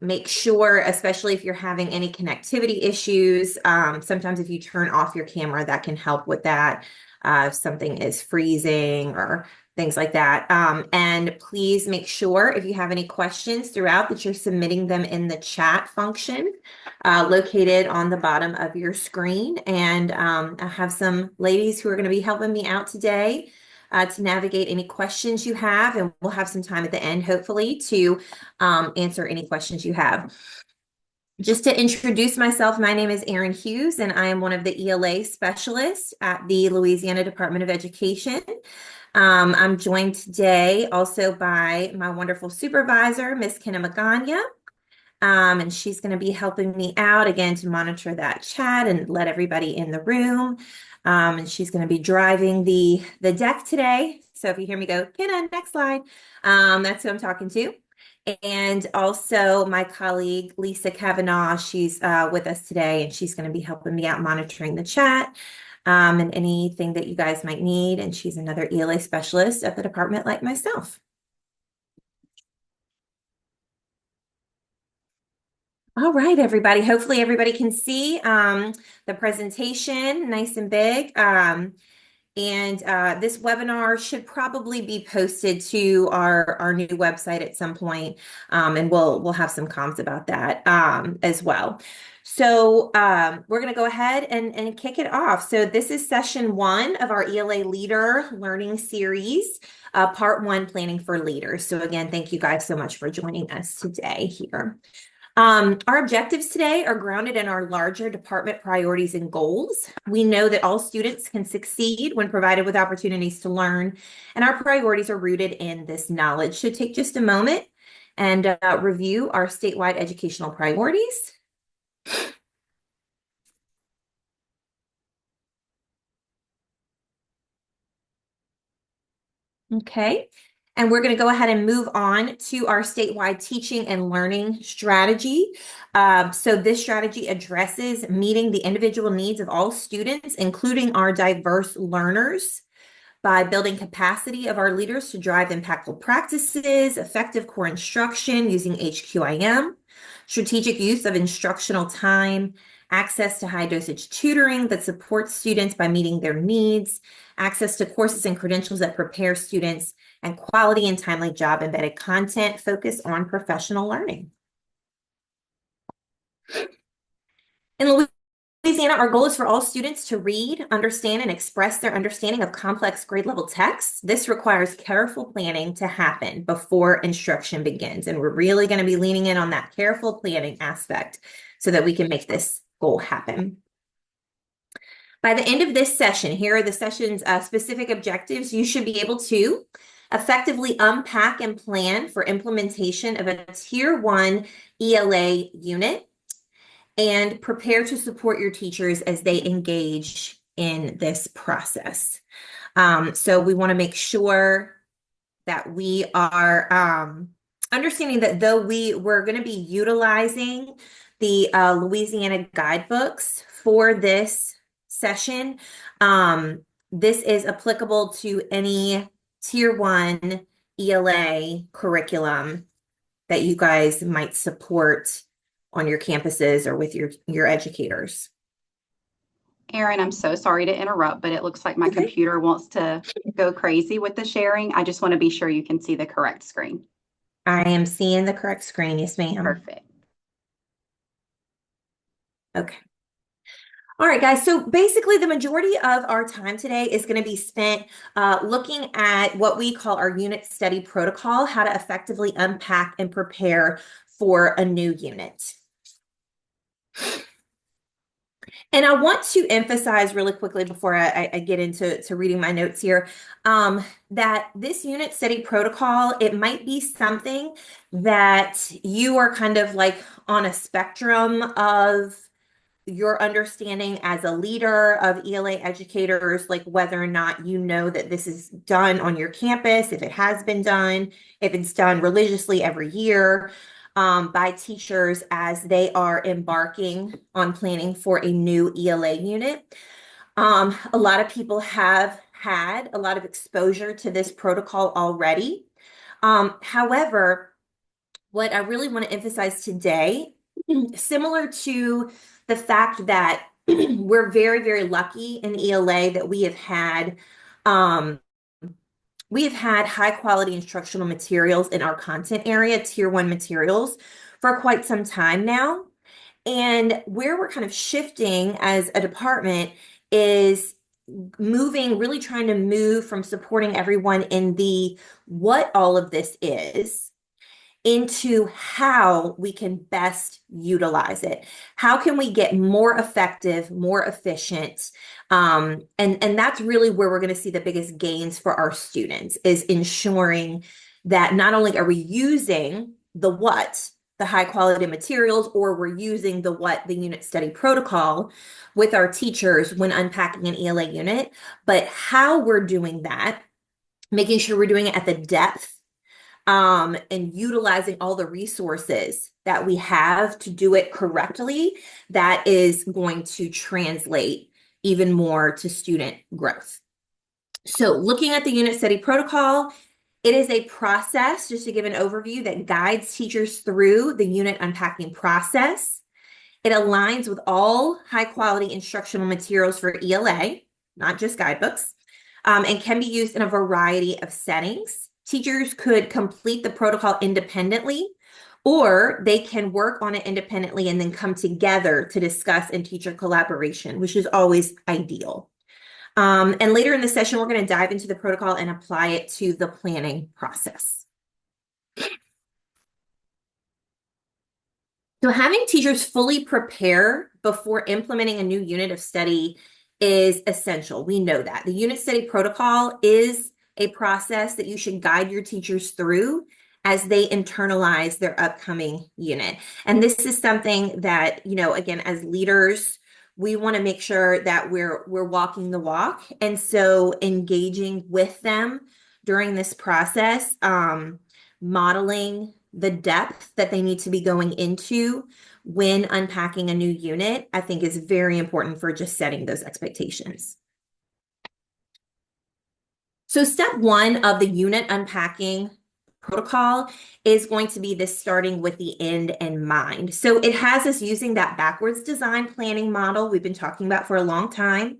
Make sure, especially if you're having any connectivity issues, sometimes if you turn off your camera, that can help with that. If something is freezing or things like that. And please make sure if you have any questions throughout that you're submitting them in the chat function located on the bottom of your screen. And I have some ladies who are going to be helping me out today to navigate any questions you have, and we'll have some time at the end, hopefully, to answer any questions you have. Just to introduce myself, my name is Erin Hughes, and I am one of the ELA specialists at the Louisiana Department of Education. I'm joined today also by my wonderful supervisor, Miss Kenna Magana. And she's going to be helping me out again to monitor that chat and let everybody in the room. And she's going to be driving the deck today. So if you hear me go, Kenna, next slide, that's who I'm talking to. And also my colleague, Lisa Kavanaugh, she's with us today, and she's going to be helping me out monitoring the chat and anything that you guys might need. And she's another ELA specialist at the department like myself. All right, everybody. Hopefully everybody can see the presentation nice and big. And this webinar should probably be posted to our new website at some point. And we'll have some comms about that as well. So we're going to go ahead and kick it off. So this is session 1 of our ELA Leader Learning Series, part 1, Planning for Leaders. So again, thank you guys so much for joining us today here. Our objectives today are grounded in our larger department priorities and goals. We know that all students can succeed when provided with opportunities to learn, and our priorities are rooted in this knowledge. So take just a moment and review our statewide educational priorities. Okay. And we're going to go ahead and move on to our statewide teaching and learning strategy. So this strategy addresses meeting the individual needs of all students, including our diverse learners, by building capacity of our leaders to drive impactful practices, effective core instruction using HQIM, strategic use of instructional time, access to high dosage tutoring that supports students by meeting their needs, access to courses and credentials that prepare students, and quality and timely job embedded content focused on professional learning. In Louisiana, our goal is for all students to read, understand, and express their understanding of complex grade level texts. This requires careful planning to happen before instruction begins. And we're really going to be leaning in on that careful planning aspect so that we can make this goal happen. By the end of this session, here are the session's specific objectives. You should be able to effectively unpack and plan for implementation of a Tier 1 ELA unit and prepare to support your teachers as they engage in this process. So we want to make sure that we are understanding that though we're going to be utilizing the Louisiana guidebooks for this session, this is applicable to any Tier 1 ELA curriculum that you guys might support on your campuses or with your educators. Erin, I'm so sorry to interrupt, but it looks like my computer wants to go crazy with the sharing. I just want to be sure you can see the correct screen. I am seeing the correct screen. Yes, ma'am. Perfect. Okay. All right, guys. So basically, the majority of our time today is going to be spent looking at what we call our unit study protocol, how to effectively unpack and prepare for a new unit. And I want to emphasize really quickly before I get into reading my notes here, that this unit study protocol, it might be something that you are kind of like on a spectrum of your understanding as a leader of ELA educators, like whether or not you know that this is done on your campus, if it has been done, if it's done religiously every year by teachers as they are embarking on planning for a new ELA unit. A lot of people have had a lot of exposure to this protocol already. However, what I really want to emphasize today, similar to the fact that we're very, very lucky in ELA that um, we have had high quality instructional materials in our content area, tier one materials, for quite some time now. And where we're kind of shifting as a department is really trying to move from supporting everyone in the what all of this is into how we can best utilize it. How can we get more effective, more efficient? And that's really where we're going to see the biggest gains for our students is ensuring that not only are we using the high quality materials, or we're using the unit study protocol with our teachers when unpacking an ELA unit, but how we're doing that, making sure we're doing it at the depth and utilizing all the resources that we have to do it correctly, that is going to translate even more to student growth. So looking at the unit study protocol, it is a process, just to give an overview, that guides teachers through the unit unpacking process. It aligns with all high quality instructional materials for ELA, not just guidebooks, and can be used in a variety of settings. Teachers could complete the protocol independently, or they can work on it independently and then come together to discuss in teacher collaboration, which is always ideal. And later in the session, we're going to dive into the protocol and apply it to the planning process. So having teachers fully prepare before implementing a new unit of study is essential. We know that. The unit study protocol is a process that you should guide your teachers through as they internalize their upcoming unit. And this is something that, again, as leaders, we want to make sure that we're walking the walk. And so engaging with them during this process, modeling the depth that they need to be going into when unpacking a new unit, I think is very important for just setting those expectations. So step one of the unit unpacking protocol is going to be this starting with the end in mind. So it has us using that backwards design planning model we've been talking about for a long time.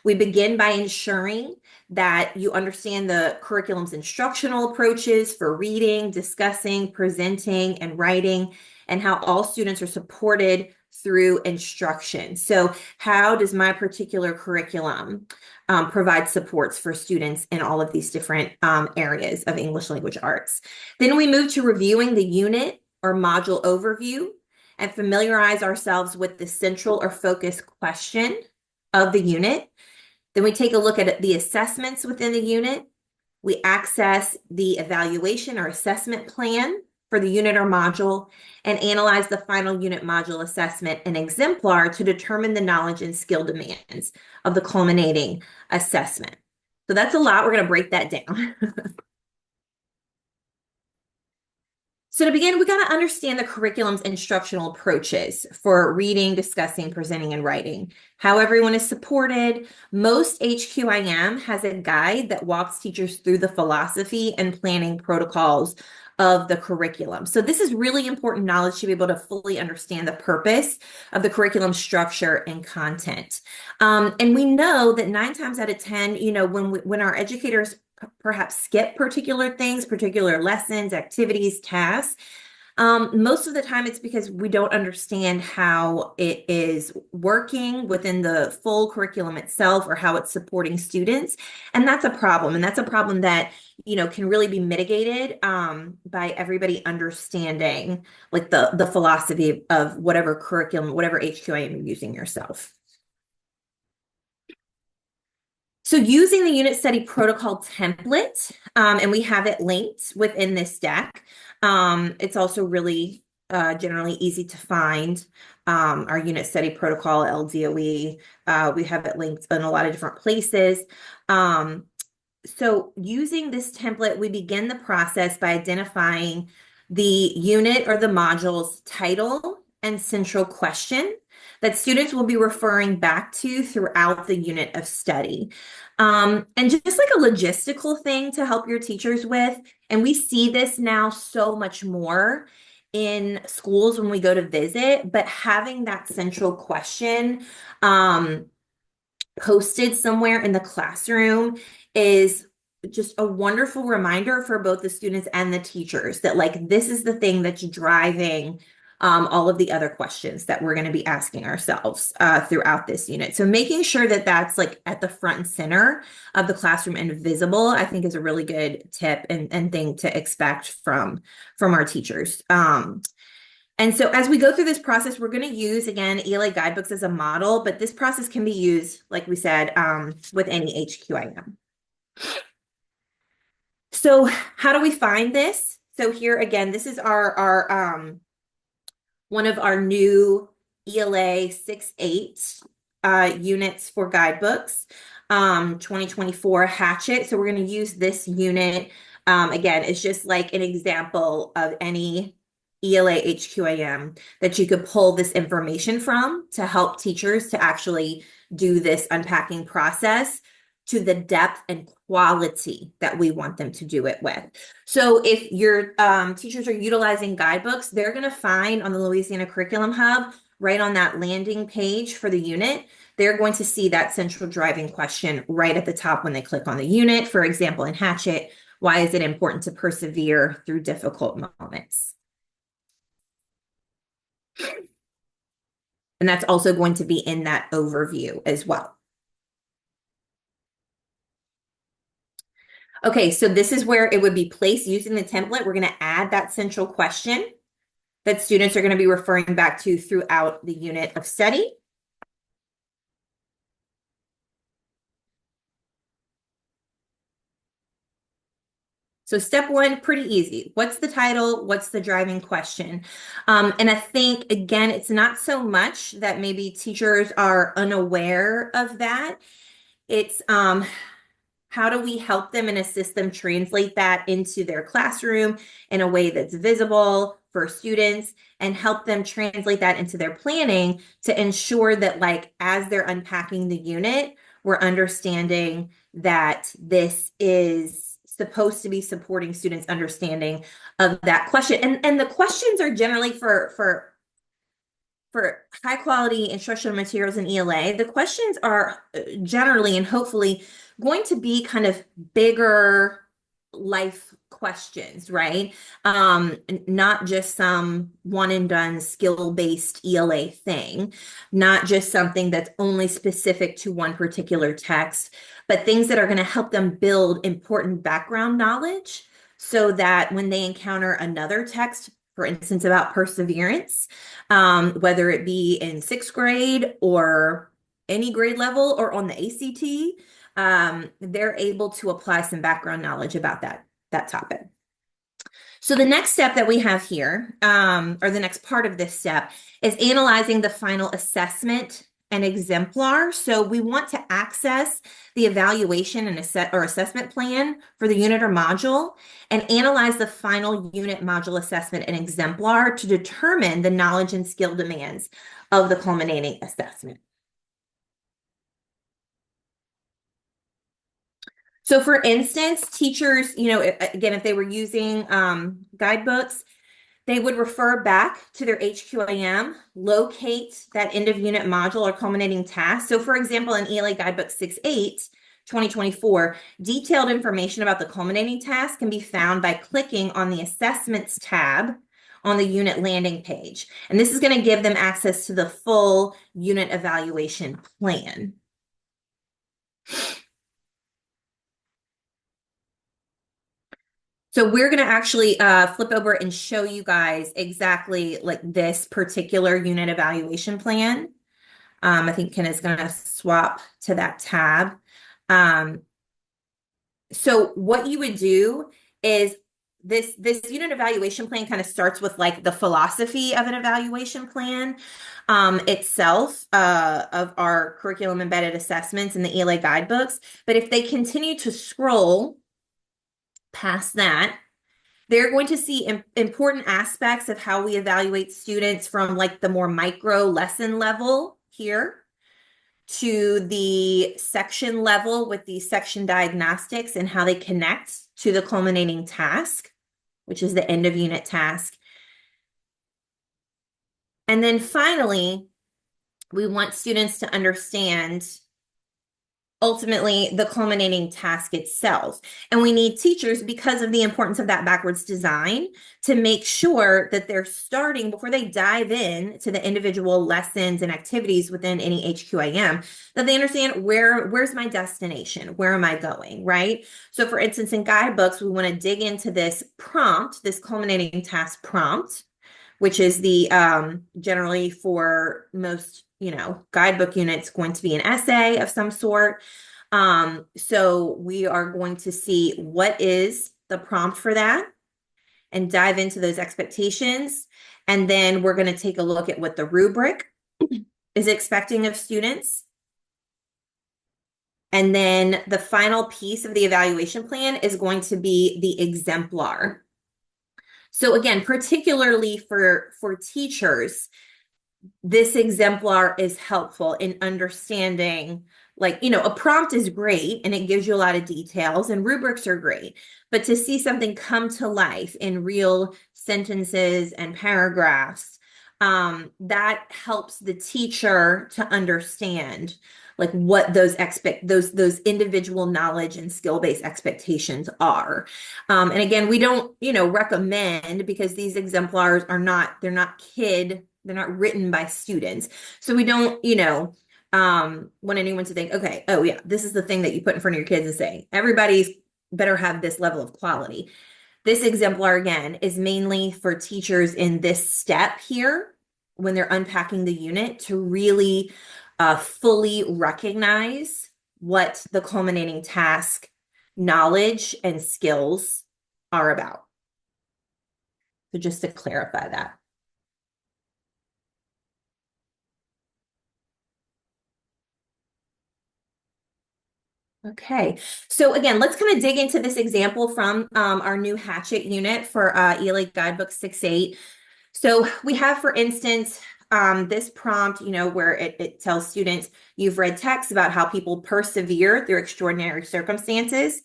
We begin by ensuring that you understand the curriculum's instructional approaches for reading, discussing, presenting, and writing, and how all students are supported through instruction. So how does my particular curriculum provide supports for students in all of these different areas of English language arts? Then we move to reviewing the unit or module overview and familiarize ourselves with the central or focus question of the unit. Then we take a look at the assessments within the unit. We access the evaluation or assessment plan for the unit or module and analyze the final unit module assessment and exemplar to determine the knowledge and skill demands of the culminating assessment. So that's a lot. We're going to break that down. So to begin, we got to understand the curriculum's instructional approaches for reading, discussing, presenting, and writing. How everyone is supported. Most HQIM has a guide that walks teachers through the philosophy and planning protocols of the curriculum. So this is really important knowledge to be able to fully understand the purpose of the curriculum structure and content. And we know that 9 times out of 10, when our educators perhaps skip particular things, particular lessons, activities, tasks, most of the time it's because we don't understand how it is working within the full curriculum itself or how it's supporting students. And that's a problem. And that's a problem that, can really be mitigated by everybody understanding like the philosophy of whatever curriculum, whatever HQIM you're using yourself. So using the unit study protocol template, and we have it linked within this deck. It's also really generally easy to find our unit study protocol, LDOE. We have it linked in a lot of different places. So using this template, we begin the process by identifying the unit or the module's title and central question that students will be referring back to throughout the unit of study. And just like a logistical thing to help your teachers with, and we see this now so much more in schools when we go to visit, but having that central question posted somewhere in the classroom is just a wonderful reminder for both the students and the teachers that like this is the thing that's driving all of the other questions that we're going to be asking ourselves throughout this unit. So making sure that that's like at the front and center of the classroom and visible, I think is a really good tip and thing to expect from our teachers. And so as we go through this process, we're going to use, again, ELA guidebooks as a model, but this process can be used, like we said, with any HQIM. So how do we find this? So here again, this is our one of our new ELA 6-8 units for guidebooks, 2024 Hatchet. So we're going to use this unit. Again, it's just like an example of any ELA HQAM that you could pull this information from to help teachers to actually do this unpacking process to the depth and quality that we want them to do it with. So if your teachers are utilizing guidebooks, they're going to find on the Louisiana Curriculum Hub, right on that landing page for the unit, they're going to see that central driving question right at the top when they click on the unit. For example, in Hatchet, why is it important to persevere through difficult moments? And that's also going to be in that overview as well. Okay, so this is where it would be placed using the template. We're going to add that central question that students are going to be referring back to throughout the unit of study. So step one, pretty easy. What's the title? What's the driving question? And I think, again, it's not so much that maybe teachers are unaware of that. It's how do we help them and assist them translate that into their classroom in a way that's visible for students and help them translate that into their planning to ensure that, like, as they're unpacking the unit, we're understanding that this is supposed to be supporting students' understanding of that question. And the questions are generally for high quality instructional materials in ELA, the questions are generally and hopefully going to be kind of bigger life questions, right? Not just some one and done skill-based ELA thing, not just something that's only specific to one particular text, but things that are going to help them build important background knowledge so that when they encounter another text, for instance, about perseverance, whether it be in sixth grade or any grade level or on the ACT, they're able to apply some background knowledge about that topic. So the next step that we have here, or the next part of this step, is analyzing the final assessment and exemplar. So we want to access the evaluation and assessment plan for the unit or module and analyze the final unit module assessment and exemplar to determine the knowledge and skill demands of the culminating assessment. So for instance, teachers, again, if they were using guidebooks, they would refer back to their HQAM, locate that end of unit module or culminating task. So for example, in ELA Guidebook 6-8, 2024, detailed information about the culminating task can be found by clicking on the Assessments tab on the unit landing page. And this is going to give them access to the full unit evaluation plan. So we're going to actually flip over and show you guys exactly like this particular unit evaluation plan. I think Ken is going to swap to that tab. So what you would do is this unit evaluation plan kind of starts with like the philosophy of an evaluation plan itself of our curriculum embedded assessments in the ELA guidebooks. But if they continue to scroll past that, they're going to see important aspects of how we evaluate students from like the more micro lesson level here to the section level with the section diagnostics and how they connect to the culminating task, which is the end of unit task. And then finally, we want students to understand ultimately the culminating task itself. And we need teachers, because of the importance of that backwards design, to make sure that they're starting before they dive in to the individual lessons and activities within any HQIM, that they understand where's my destination? Where am I going, right? So for instance, in guidebooks, we want to dig into this prompt, this culminating task prompt, which is the generally for most, guidebook units going to be an essay of some sort. So we are going to see what is the prompt for that and dive into those expectations. And then we're going to take a look at what the rubric is expecting of students. And then the final piece of the evaluation plan is going to be the exemplar. So again, particularly for teachers, this exemplar is helpful in understanding, like, a prompt is great and it gives you a lot of details, and rubrics are great, but to see something come to life in real sentences and paragraphs, that helps the teacher to understand like what those individual knowledge and skill-based expectations are. And again, we don't, recommend, because these exemplars they're not written by students. So we don't, want anyone to think, okay, oh yeah, this is the thing that you put in front of your kids and say, everybody's better have this level of quality. This exemplar, again, is mainly for teachers in this step here when they're unpacking the unit to really fully recognize what the culminating task knowledge and skills are about. So just to clarify that. Okay, so again, let's kind of dig into this example from our new Hatchet unit for ELA Guidebook 6.8. So we have, for instance, this prompt, where it tells students, you've read text about how people persevere through extraordinary circumstances.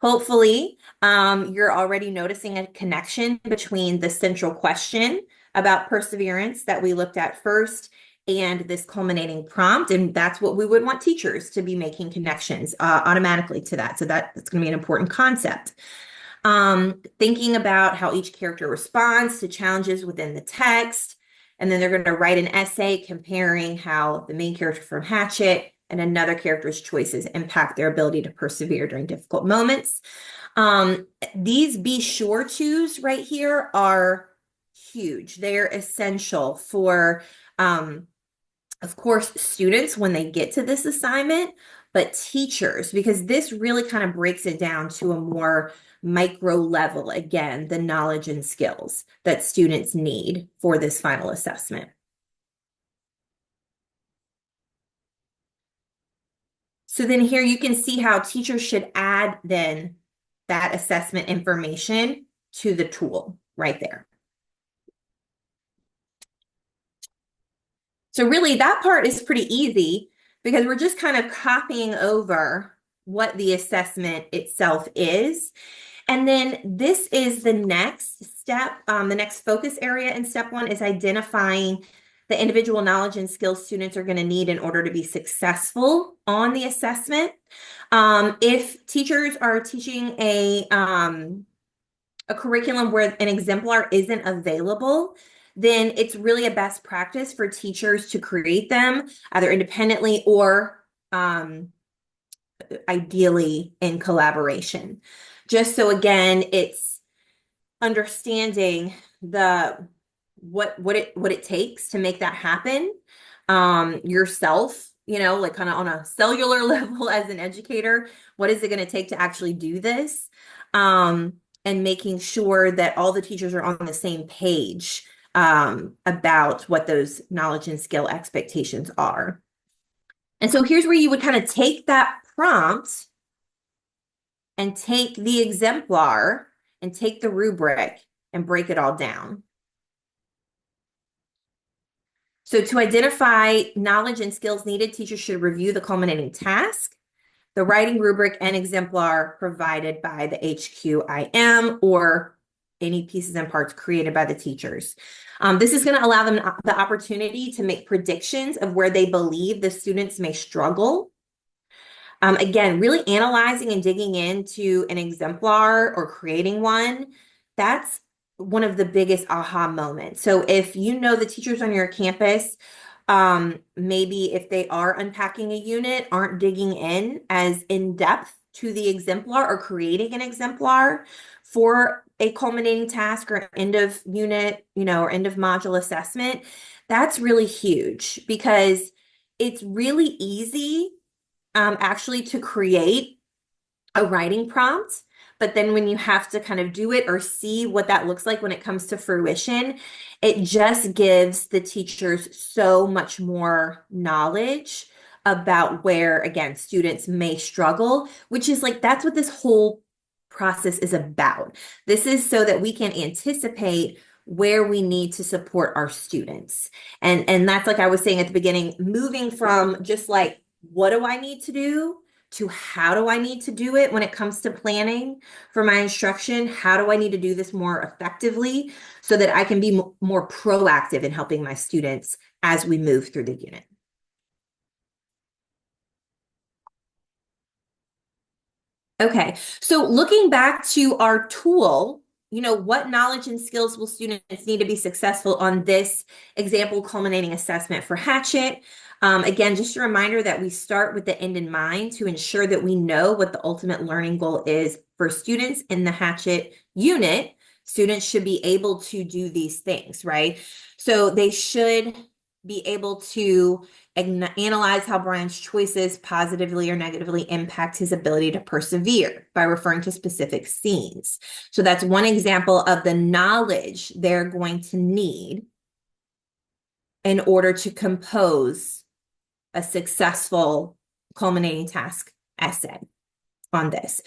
Hopefully, you're already noticing a connection between the central question about perseverance that we looked at first and this culminating prompt. And that's what we would want teachers to be making connections automatically to that. So that's going to be an important concept. Thinking about how each character responds to challenges within the text. And then they're going to write an essay comparing how the main character from Hatchet and another character's choices impact their ability to persevere during difficult moments. These be sure tos right here are huge. They're essential for, of course, students when they get to this assignment, but teachers, because this really kind of breaks it down to a more micro level, again, the knowledge and skills that students need for this final assessment. So then here you can see how teachers should add then that assessment information to the tool right there. So really that part is pretty easy because we're just kind of copying over what the assessment itself is. And then this is the next step. The next focus area in step 1 is identifying the individual knowledge and skills students are going to need in order to be successful on the assessment. If teachers are teaching a curriculum where an exemplar isn't available, then it's really a best practice for teachers to create them either independently or ideally in collaboration. Just so again, it's understanding what it takes to make that happen yourself, like kind of on a cellular level as an educator, what is it going to take to actually do this? And making sure that all the teachers are on the same page about what those knowledge and skill expectations are. And so here's where you would kind of take that prompt and take the exemplar and take the rubric and break it all down. So to identify knowledge and skills needed, teachers should review the culminating task, the writing rubric and exemplar provided by the HQIM or any pieces and parts created by the teachers. This is going to allow them the opportunity to make predictions of where they believe the students may struggle. Again, really analyzing and digging into an exemplar or creating one, that's one of the biggest aha moments. So if you know the teachers on your campus, maybe if they are unpacking a unit, aren't digging in depth to the exemplar or creating an exemplar for a culminating task or end of unit, or end of module assessment, that's really huge because it's really easy actually to create a writing prompt. But then when you have to kind of do it or see what that looks like when it comes to fruition, it just gives the teachers so much more knowledge about where, again, students may struggle, which is like, that's what this whole process is about. This is so that we can anticipate where we need to support our students. And that's like I was saying at the beginning, moving from just like, what do I need to do to how do I need to do it when it comes to planning for my instruction? How do I need to do this more effectively so that I can be more proactive in helping my students as we move through the unit? Okay, so looking back to our tool, what knowledge and skills will students need to be successful on this example culminating assessment for Hatchet? Again, just a reminder that we start with the end in mind to ensure that we know what the ultimate learning goal is for students in the Hatchet unit. Students should be able to do these things, right? So they should be able to analyze how Brian's choices positively or negatively impact his ability to persevere by referring to specific scenes. So that's one example of the knowledge they're going to need in order to compose a successful culminating task essay on this.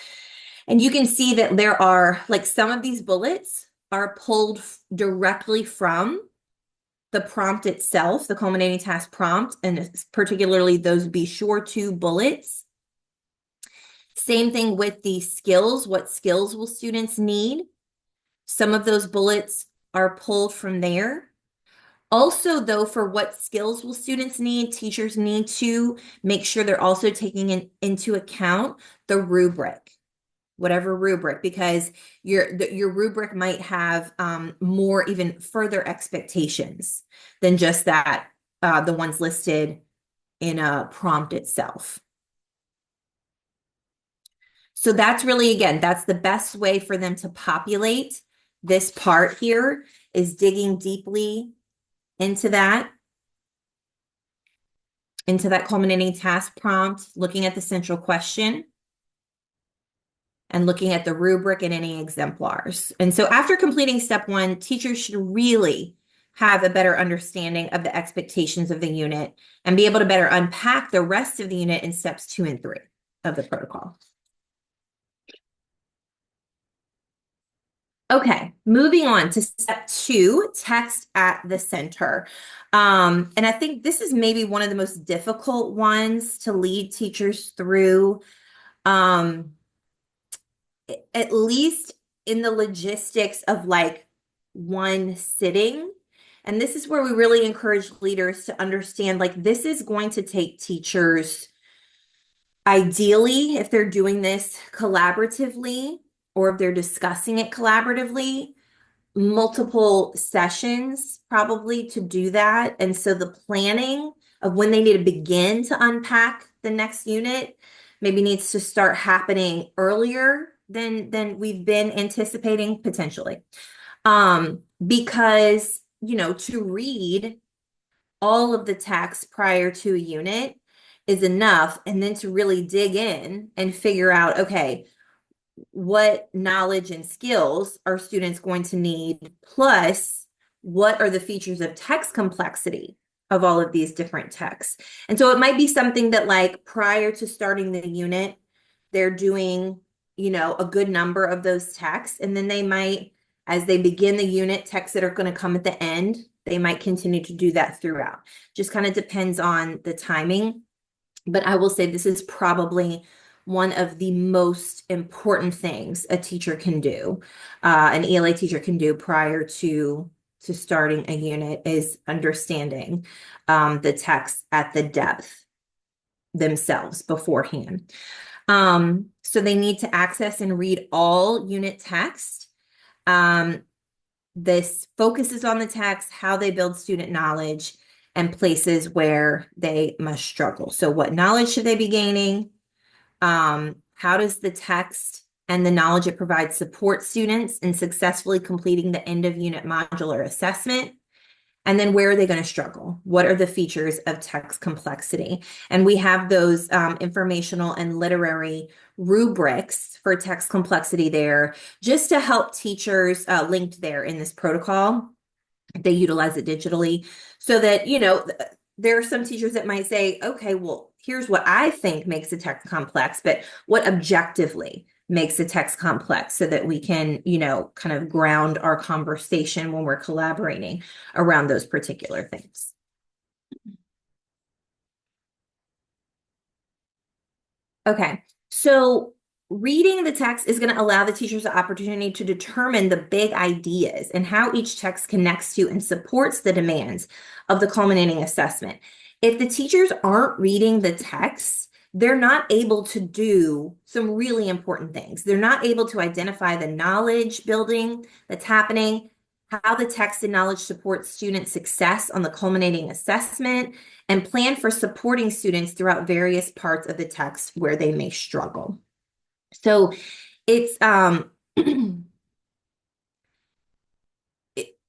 And you can see that there are, like, some of these bullets are pulled directly from the prompt itself, the culminating task prompt, and particularly those be sure to bullets. Same thing with the skills. What skills will students need? Some of those bullets are pulled from there. Also, though, for what skills will students need, teachers need to make sure they're also taking into account the rubric, whatever rubric, because your rubric might have more even further expectations than just that, the ones listed in a prompt itself. So that's really, again, that's the best way for them to populate this part here, is digging deeply into that culminating task prompt, looking at the central question, and looking at the rubric and any exemplars. And so after completing step one, teachers should really have a better understanding of the expectations of the unit and be able to better unpack the rest of the unit in steps 2 and 3 of the protocol. Okay, moving on to step 2, text at the center. And I think this is maybe one of the most difficult ones to lead teachers through, at least in the logistics of like one sitting. And this is where we really encourage leaders to understand, like, this is going to take teachers, ideally, if they're doing this collaboratively, or if they're discussing it collaboratively, multiple sessions probably to do that. And so the planning of when they need to begin to unpack the next unit maybe needs to start happening earlier than we've been anticipating potentially. Because, to read all of the text prior to a unit is enough, and then to really dig in and figure out, okay, what knowledge and skills are students going to need, plus what are the features of text complexity of all of these different texts. And so it might be something that, like, prior to starting the unit, they're doing, a good number of those texts, and then they might, as they begin the unit, texts that are going to come at the end, they might continue to do that throughout. Just kind of depends on the timing. But I will say this is probably one of the most important things a teacher can do, an ELA teacher can do prior to starting a unit is understanding the text at the depth themselves beforehand. So they need to access and read all unit text. This focuses on the text, how they build student knowledge, and places where they must struggle. So what knowledge should they be gaining? How does the text and the knowledge it provides support students in successfully completing the end of unit modular assessment? And then where are they going to struggle? What are the features of text complexity? And we have those informational and literary rubrics for text complexity there just to help teachers linked there in this protocol. They utilize it digitally so that, there are some teachers that might say, okay, well, here's what I think makes a text complex, but what objectively makes the text complex so that we can, kind of ground our conversation when we're collaborating around those particular things. Okay, so reading the text is going to allow the teachers the opportunity to determine the big ideas and how each text connects to and supports the demands of the culminating assessment. If the teachers aren't reading the text, they're not able to do some really important things. They're not able to identify the knowledge building that's happening, how the text and knowledge supports student success on the culminating assessment, and plan for supporting students throughout various parts of the text where they may struggle. So it's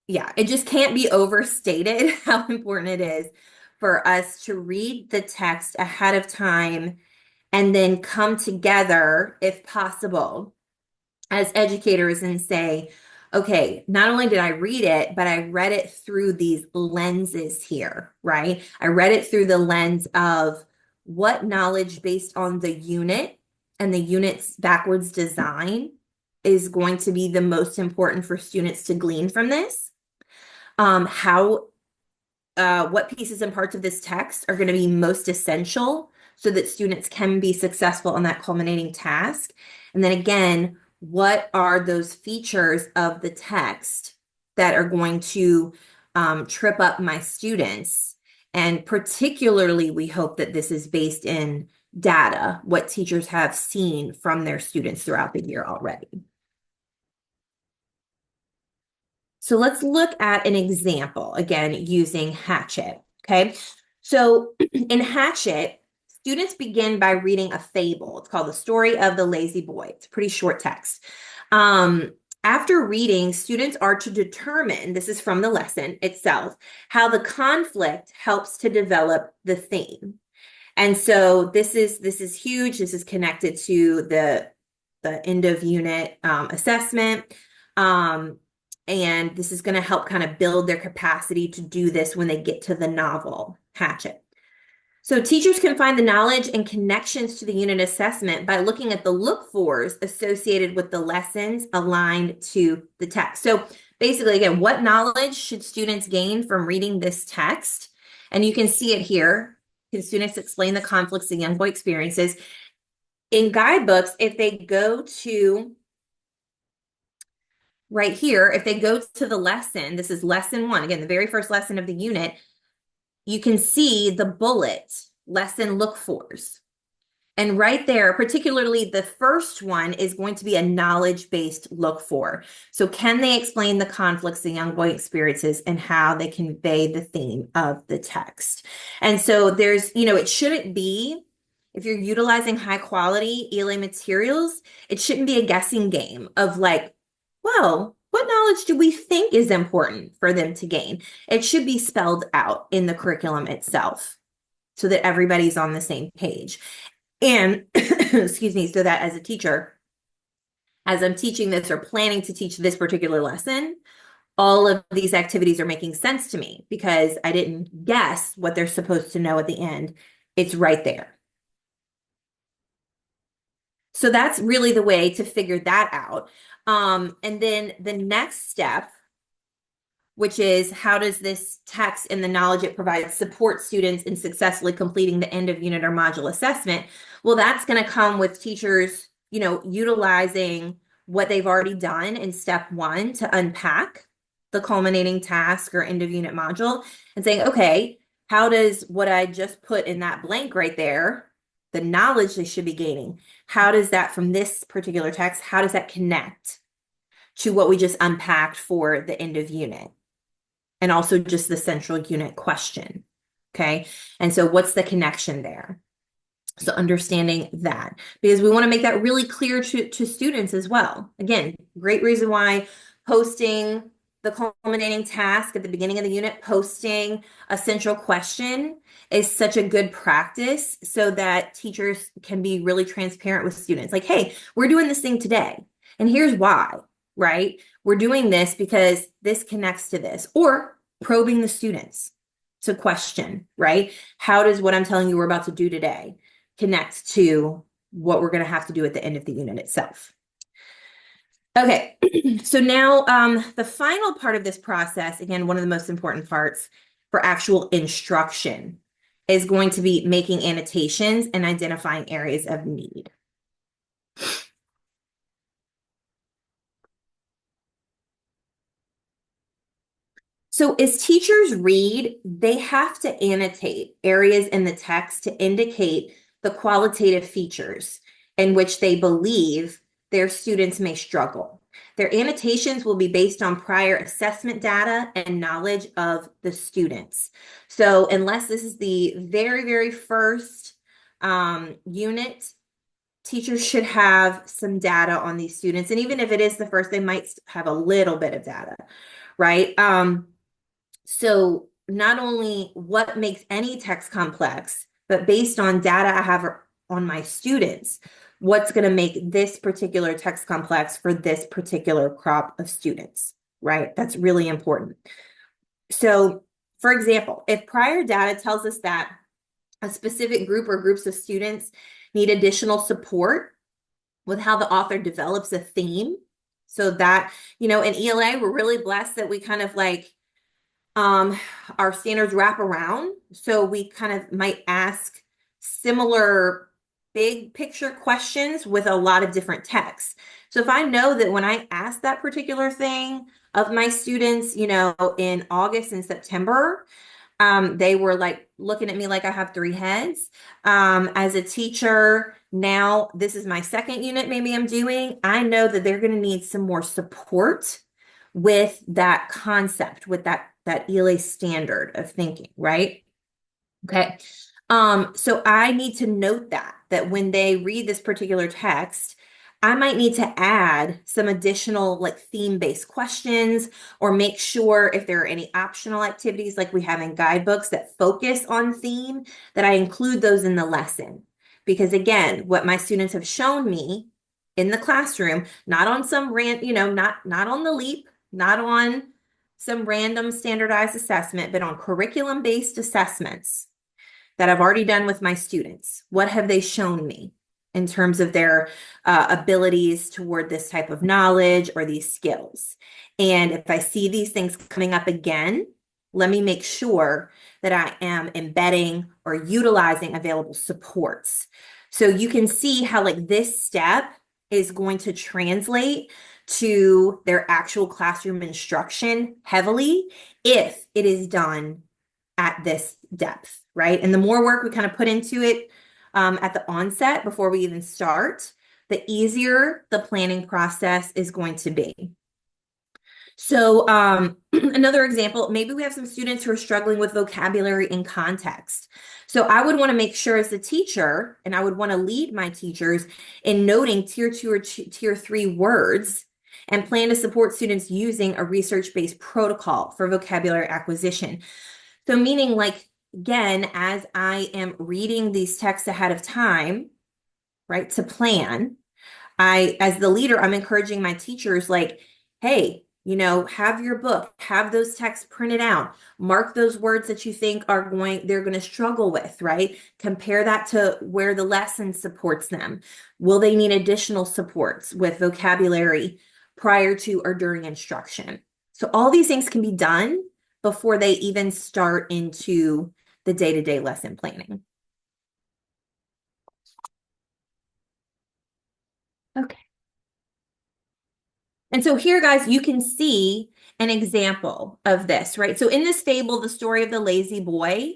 it just can't be overstated how important it is for us to read the text ahead of time and then come together, if possible, as educators and say, okay, not only did I read it, but I read it through these lenses here, right? I read it through the lens of what knowledge based on the unit and the unit's backwards design is going to be the most important for students to glean from this. What pieces and parts of this text are going to be most essential so that students can be successful on that culminating task. And then again, what are those features of the text that are going to trip up my students? And particularly, we hope that this is based in data, what teachers have seen from their students throughout the year already. So let's look at an example, again, using Hatchet, okay? So in Hatchet, students begin by reading a fable. It's called The Story of the Lazy Boy. It's a pretty short text. After reading, students are to determine, this is from the lesson itself, how the conflict helps to develop the theme. And so this is huge. This is connected to the end of unit assessment. And this is going to help kind of build their capacity to do this when they get to the novel, Hatchet. So teachers can find the knowledge and connections to the unit assessment by looking at the look-fors associated with the lessons aligned to the text. So basically, again, what knowledge should students gain from reading this text? And you can see it here. Can students explain the conflicts the young boy experiences? In guidebooks, if they go to right here, if they go to the lesson, this is lesson 1, again, the very first lesson of the unit, you can see the bullet, lesson look-fors. And right there, particularly the first one is going to be a knowledge-based look-for. So can they explain the conflicts the young boy experiences and how they convey the theme of the text? And so there's, it shouldn't be, if you're utilizing high quality ELA materials, it shouldn't be a guessing game of like, well, what knowledge do we think is important for them to gain? It should be spelled out in the curriculum itself so that everybody's on the same page. And, excuse me, so that as a teacher, as I'm teaching this or planning to teach this particular lesson, all of these activities are making sense to me because I didn't guess what they're supposed to know at the end. It's right there. So that's really the way to figure that out. And then the next step which is how does this text and the knowledge it provides support students in successfully completing the end of unit or module assessment? Well, that's going to come with teachers, utilizing what they've already done in step one to unpack the culminating task or end of unit module and saying, okay, how does what I just put in that blank right there, the knowledge they should be gaining, how does that from this particular text, how does that connect to what we just unpacked for the end of unit? And also just the central unit question. Okay. And so what's the connection there? So understanding that, because we want to make that really clear to students as well. Again, great reason why posting the culminating task at the beginning of the unit, posting a central question is such a good practice so that teachers can be really transparent with students. Like, hey, we're doing this thing today, and here's why, right? We're doing this because this connects to this, or probing the students to question, right? How does what I'm telling you we're about to do today connect to what we're going to have to do at the end of the unit itself? Okay, so now the final part of this process, again, one of the most important parts for actual instruction, is going to be making annotations and identifying areas of need. So as teachers read, they have to annotate areas in the text to indicate the qualitative features in which they believe their students may struggle. Their annotations will be based on prior assessment data and knowledge of the students. So unless this is the very, very first unit, teachers should have some data on these students. And even if it is the first, they might have a little bit of data, right? So not only what makes any text complex, but based on data I have on my students, what's going to make this particular text complex for this particular crop of students, right? That's really important. So, for example, if prior data tells us that a specific group or groups of students need additional support with how the author develops a theme, so that, in ELA, we're really blessed that we kind of like our standards wrap around. So we kind of might ask similar big picture questions with a lot of different texts. So if I know that when I ask that particular thing of my students, in August and September, they were like looking at me like I have three heads. As a teacher, now this is my second unit, maybe I'm doing, I know that they're going to need some more support with that concept, with that ELA standard of thinking, right? Okay. So I need to note that when they read this particular text, I might need to add some additional like theme-based questions, or make sure if there are any optional activities like we have in guidebooks that focus on theme, that I include those in the lesson. Because again, what my students have shown me in the classroom, not on some not on the LEAP, not on some random standardized assessment, but on curriculum-based assessments that I've already done with my students. What have they shown me in terms of their abilities toward this type of knowledge or these skills? And if I see these things coming up again, let me make sure that I am embedding or utilizing available supports. So you can see how like this step is going to translate to their actual classroom instruction heavily if it is done at this depth, right? And the more work we kind of put into it at the onset before we even start, the easier the planning process is going to be. So another example, maybe we have some students who are struggling with vocabulary and context. So I would want to make sure as a teacher, and I would want to lead my teachers in noting tier 2 or tier 3 words, and plan to support students using a research-based protocol for vocabulary acquisition. So meaning like, again, as I am reading these texts ahead of time, right, to plan, as the leader, I'm encouraging my teachers like, hey, have your book, have those texts printed out, mark those words that you think they're going to struggle with, right? Compare that to where the lesson supports them. Will they need additional supports with vocabulary prior to or during instruction? So all these things can be done before they even start into the day-to-day lesson planning. Okay. And so here, guys, you can see an example of this, right? So in this fable, The Story of the Lazy Boy,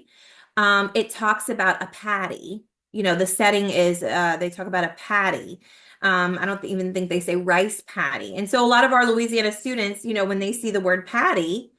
it talks about a patty. You know, the setting is they talk about a patty. I don't even think they say rice patty. And so a lot of our Louisiana students, you know, when they see the word patty,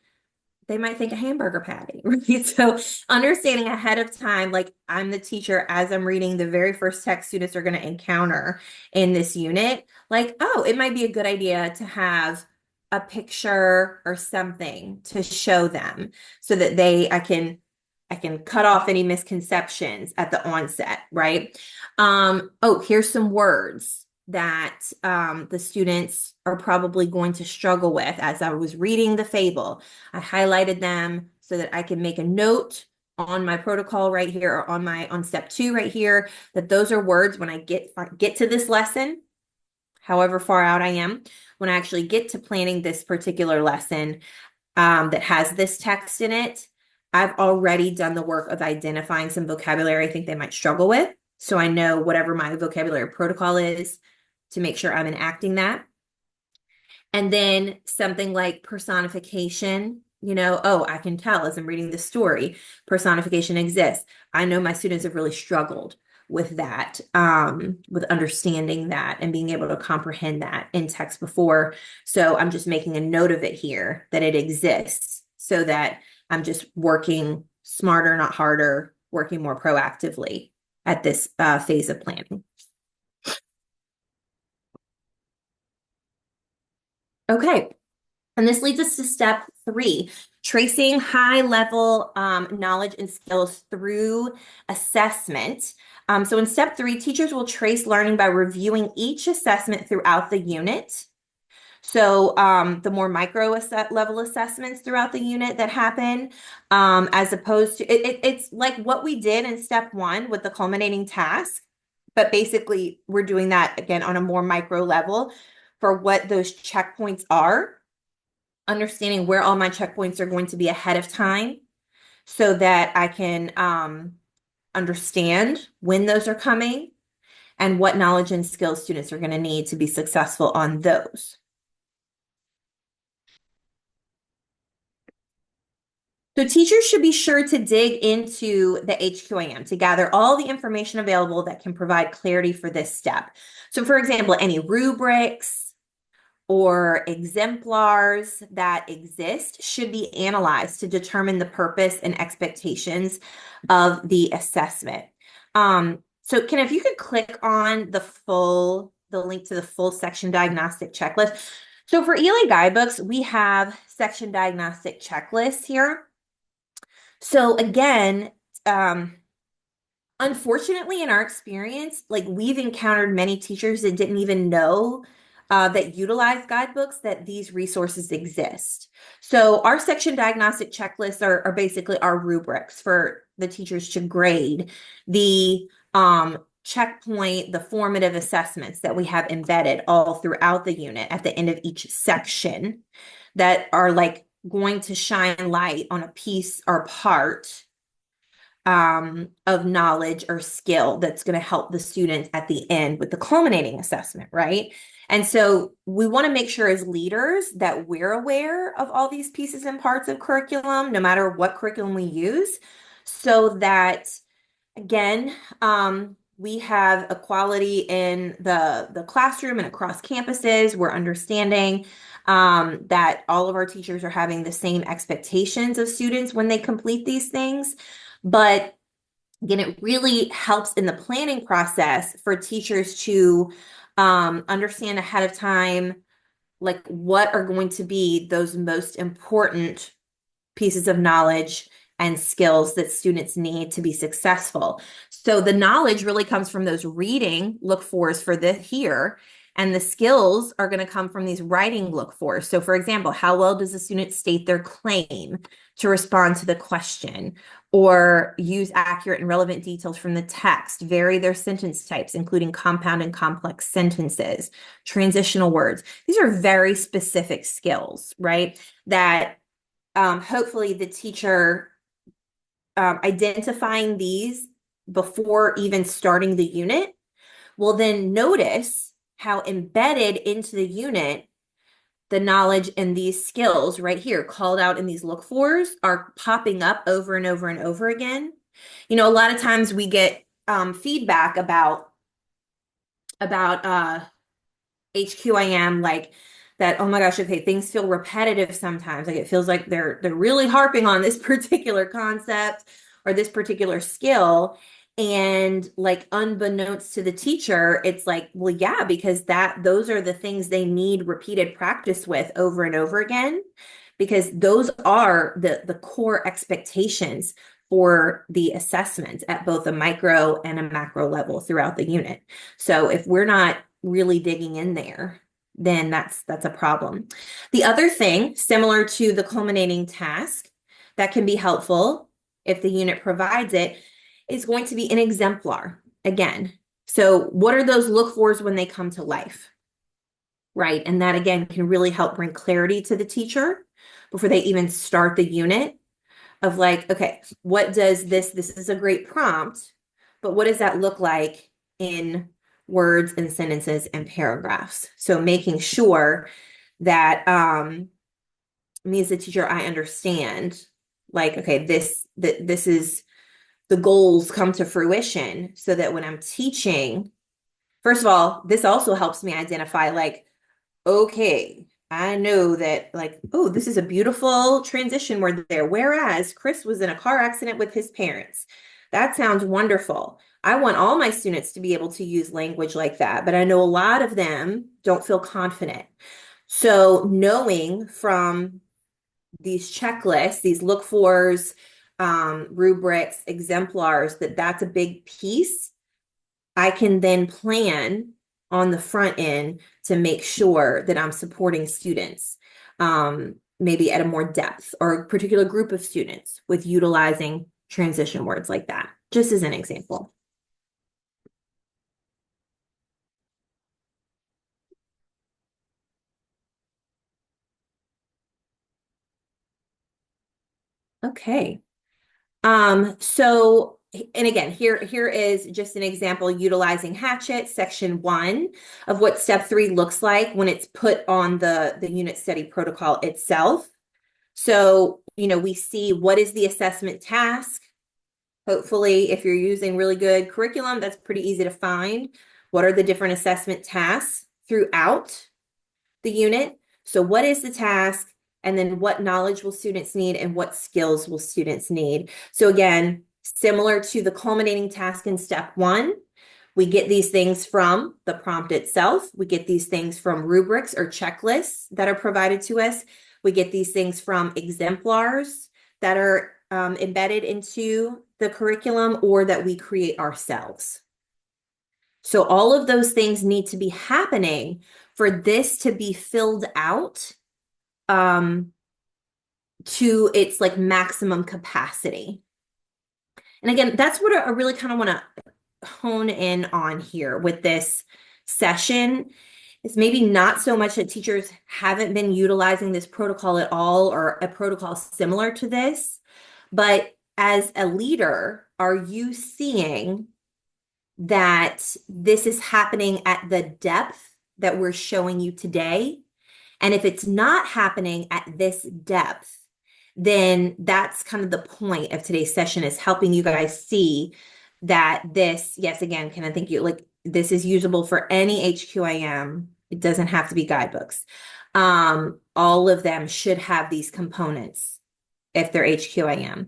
they might think a hamburger patty, right? So understanding ahead of time, like I'm the teacher as I'm reading the very first text students are going to encounter in this unit, like, oh, it might be a good idea to have a picture or something to show them so that I can cut off any misconceptions at the onset, right? Oh, here's some words that the students are probably going to struggle with as I was reading the fable. I highlighted them so that I can make a note on my protocol right here or on step 2 right here that those are words when I get to this lesson, however far out I am, when I actually get to planning this particular lesson that has this text in it, I've already done the work of identifying some vocabulary I think they might struggle with. So I know whatever my vocabulary protocol is to make sure I'm enacting that. And then something like personification, you know, oh, I can tell as I'm reading the story, personification exists. I know my students have really struggled with that, with understanding that and being able to comprehend that in text before. So I'm just making a note of it here that it exists so that I'm just working smarter, not harder, working more proactively at this phase of planning. Okay. And this leads us to step 3, tracing high level knowledge and skills through assessment. So in step 3, teachers will trace learning by reviewing each assessment throughout the unit. So the more micro level assessments throughout the unit that happen, as opposed to, it's like what we did in step 1 with the culminating task, but basically we're doing that again on a more micro level for what those checkpoints are, understanding where all my checkpoints are going to be ahead of time so that I can understand when those are coming and what knowledge and skills students are going to need to be successful on those. So teachers should be sure to dig into the HQAM to gather all the information available that can provide clarity for this step. So for example, any rubrics or exemplars that exist should be analyzed to determine the purpose and expectations of the assessment. So Ken, if you could click on the link to the full section diagnostic checklist. So for ELA guidebooks, we have section diagnostic checklists here. So again, unfortunately, in our experience, like we've encountered many teachers that didn't even know that utilize guidebooks that these resources exist. So our section diagnostic checklists are basically our rubrics for the teachers to grade the checkpoint, the formative assessments that we have embedded all throughout the unit at the end of each section that are like going to shine light on a piece or part of knowledge or skill that's going to help the students at the end with the culminating assessment, right? And so we want to make sure as leaders that we're aware of all these pieces and parts of curriculum, no matter what curriculum we use, so that, again, we have equality in the classroom and across campuses. We're understanding that all of our teachers are having the same expectations of students when they complete these things. But again, it really helps in the planning process for teachers to understand ahead of time, like what are going to be those most important pieces of knowledge and skills that students need to be successful. So the knowledge really comes from those reading look fors for the here. And the skills are going to come from these writing look for. So for example, how well does the student state their claim to respond to the question, or use accurate and relevant details from the text, vary their sentence types, including compound and complex sentences, transitional words. These are very specific skills, right? That hopefully the teacher identifying these before even starting the unit will then notice how embedded into the unit the knowledge and these skills right here called out in these look fors are popping up over and over and over again. You know, a lot of times we get feedback about HQIM, like that, oh my gosh, okay, things feel repetitive sometimes. Like it feels like they're really harping on this particular concept or this particular skill. And like unbeknownst to the teacher, it's like, well, yeah, because those are the things they need repeated practice with over and over again, because those are the core expectations for the assessments at both a micro and a macro level throughout the unit. So if we're not really digging in there, then that's a problem. The other thing, similar to the culminating task, that can be helpful if the unit provides it, is going to be an exemplar again. So what are those look fors when they come to life? Right. And that again can really help bring clarity to the teacher before they even start the unit of like, okay, what does this is a great prompt, but what does that look like in words and sentences and paragraphs? So making sure that me as a teacher, I understand like, okay, this is the goals come to fruition so that when I'm teaching, first of all, this also helps me identify like, okay, I know that like, oh, this is a beautiful transition word there. Whereas Chris was in a car accident with his parents. That sounds wonderful. I want all my students to be able to use language like that, but I know a lot of them don't feel confident. So knowing from these checklists, these look fors, rubrics, exemplars, that's a big piece, I can then plan on the front end to make sure that I'm supporting students, maybe at a more depth or a particular group of students with utilizing transition words like that, just as an example. Okay. So, and again, here is just an example utilizing Hatchet, section 1 of what step 3 looks like when it's put on the unit study protocol itself. So, you know, we see what is the assessment task. Hopefully, if you're using really good curriculum, that's pretty easy to find. What are the different assessment tasks throughout the unit? So what is the task? And then what knowledge will students need and what skills will students need? So again, similar to the culminating task in step 1, we get these things from the prompt itself. We get these things from rubrics or checklists that are provided to us. We get these things from exemplars that are embedded into the curriculum or that we create ourselves. So all of those things need to be happening for this to be filled out to its like maximum capacity. And again, that's what I really kind of want to hone in on here with this session. It's maybe not so much that teachers haven't been utilizing this protocol at all or a protocol similar to this, but as a leader, are you seeing that this is happening at the depth that we're showing you today? And if it's not happening at this depth, then that's kind of the point of today's session, is helping you guys see that this, yes, again, can I thank you, like this is usable for any HQIM. It doesn't have to be guidebooks. All of them should have these components if they're HQIM.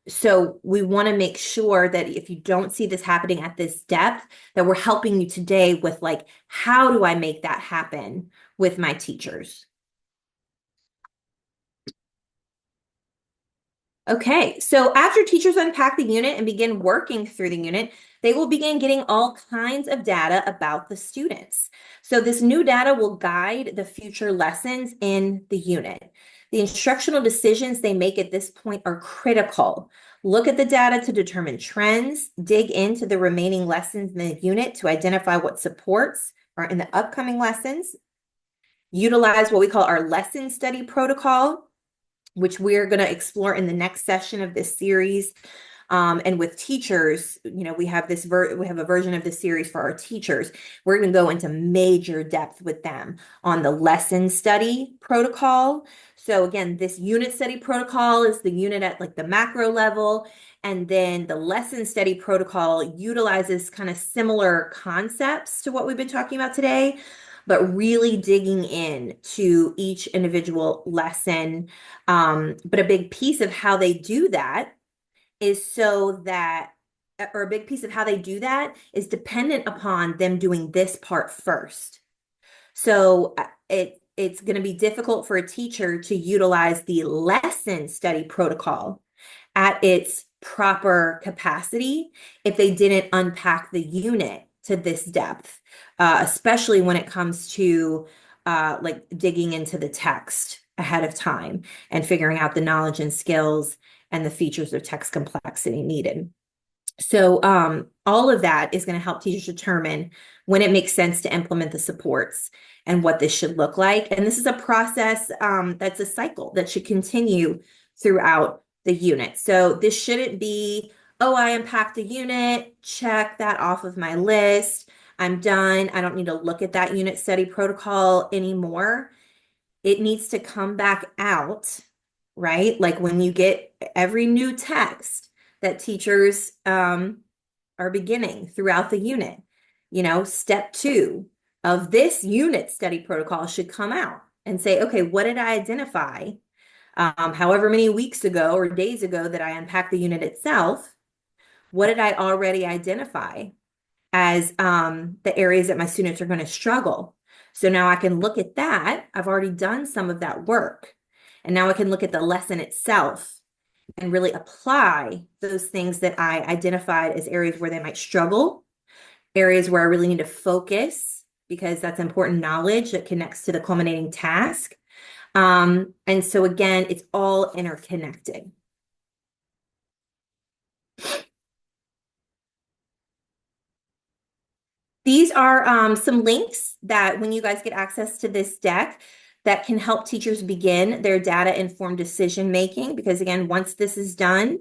So we want to make sure that if you don't see this happening at this depth, that we're helping you today with like, how do I make that happen with my teachers? Okay, so after teachers unpack the unit and begin working through the unit, they will begin getting all kinds of data about the students. So this new data will guide the future lessons in the unit. The instructional decisions they make at this point are critical. Look at the data to determine trends, dig into the remaining lessons in the unit to identify what supports are in the upcoming lessons, utilize what we call our lesson study protocol, which we're going to explore in the next session of this series. And with teachers, we have we have a version of this series for our teachers. We're going to go into major depth with them on the lesson study protocol. So again, this unit study protocol is the unit at like the macro level. And then the lesson study protocol utilizes kind of similar concepts to what we've been talking about today, but really digging in to each individual lesson. But a big piece of how they do that is so that, or a big piece of how they do that is dependent upon them doing this part first. So it's going to be difficult for a teacher to utilize the lesson study protocol at its proper capacity if they didn't unpack the unit to this depth, especially when it comes to like digging into the text ahead of time and figuring out the knowledge and skills and the features of text complexity needed. So all of that is going to help teachers determine when it makes sense to implement the supports and what this should look like. And this is a process that's a cycle that should continue throughout the unit. So this shouldn't be, oh, I unpacked the unit, check that off of my list. I'm done. I don't need to look at that unit study protocol anymore. It needs to come back out, right? Like when you get every new text that teachers are beginning throughout the unit, step 2 of this unit study protocol should come out and say, okay, what did I identify however many weeks ago or days ago that I unpacked the unit itself? What did I already identify as the areas that my students are going to struggle? So now I can look at that. I've already done some of that work. And now I can look at the lesson itself and really apply those things that I identified as areas where they might struggle, areas where I really need to focus because that's important knowledge that connects to the culminating task. And so again, it's all interconnected. These are some links that when you guys get access to this deck that can help teachers begin their data-informed decision making. Because again, once this is done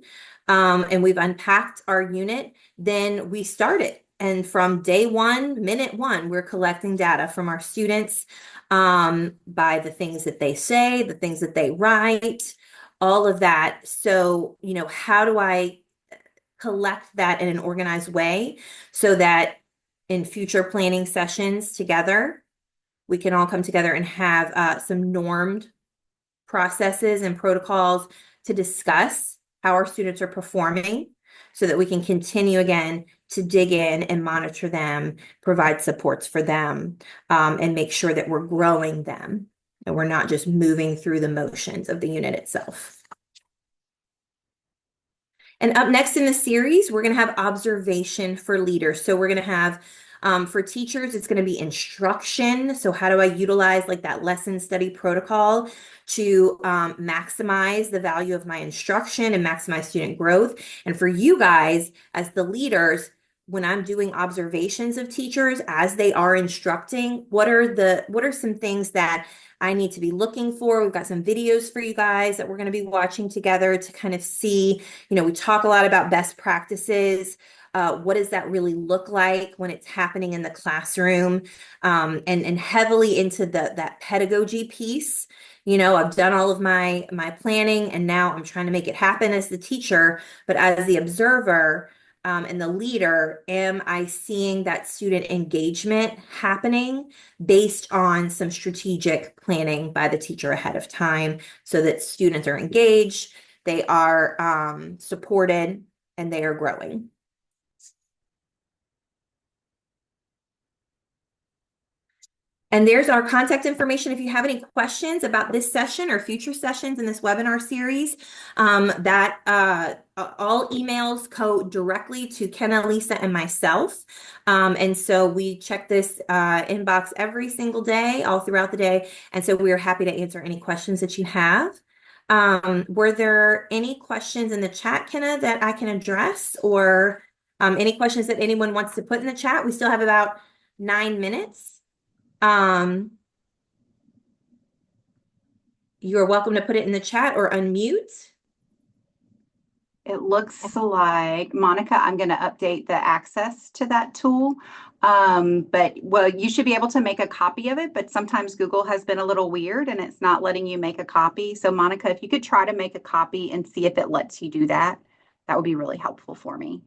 and we've unpacked our unit, then we start it. And from day 1, minute 1, we're collecting data from our students by the things that they say, the things that they write, all of that. So, how do I collect that in an organized way so that in future planning sessions together, we can all come together and have some normed processes and protocols to discuss how our students are performing so that we can continue again to dig in and monitor them, provide supports for them, and make sure that we're growing them and we're not just moving through the motions of the unit itself. And up next in the series, we're going to have observation for leaders. So we're going to have for teachers, it's going to be instruction. So how do I utilize like that lesson study protocol to maximize the value of my instruction and maximize student growth? And for you guys as the leaders, when I'm doing observations of teachers as they are instructing, what are some things that I need to be looking for? We've got some videos for you guys that we're going to be watching together to kind of see, we talk a lot about best practices. What does that really look like when it's happening in the classroom? And heavily into that pedagogy piece. I've done all of my planning and now I'm trying to make it happen as the teacher, but as the observer, and the leader, am I seeing that student engagement happening based on some strategic planning by the teacher ahead of time so that students are engaged, they are supported, and they are growing? And there's our contact information. If you have any questions about this session or future sessions in this webinar series, all emails go directly to Kenna, Lisa, and myself. And so we check this inbox every single day, all throughout the day. And so we are happy to answer any questions that you have. Were there any questions in the chat, Kenna, that I can address, or any questions that anyone wants to put in the chat? We still have about 9 minutes. You're welcome to put it in the chat or unmute. It looks like, Monica, I'm going to update the access to that tool. But well, you should be able to make a copy of it, but sometimes Google has been a little weird and it's not letting you make a copy. So Monica, if you could try to make a copy and see if it lets you do that, that would be really helpful for me.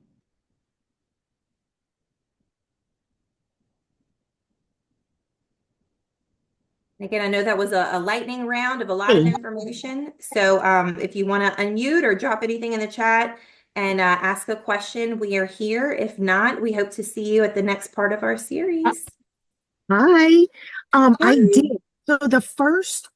Again, I know that was a lightning round of a lot of information. So if you want to unmute or drop anything in the chat and ask a question, we are here. If not, we hope to see you at the next part of our series. Hi. I Hi. did. So the first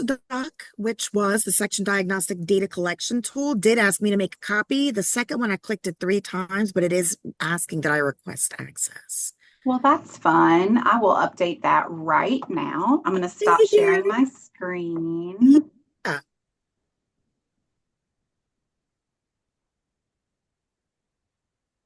doc, which was the section diagnostic data collection tool, did ask me to make a copy. The second one, I clicked it 3 times, but it is asking that I request access. Well, that's fun. I will update that right now. I'm going to stop sharing my screen.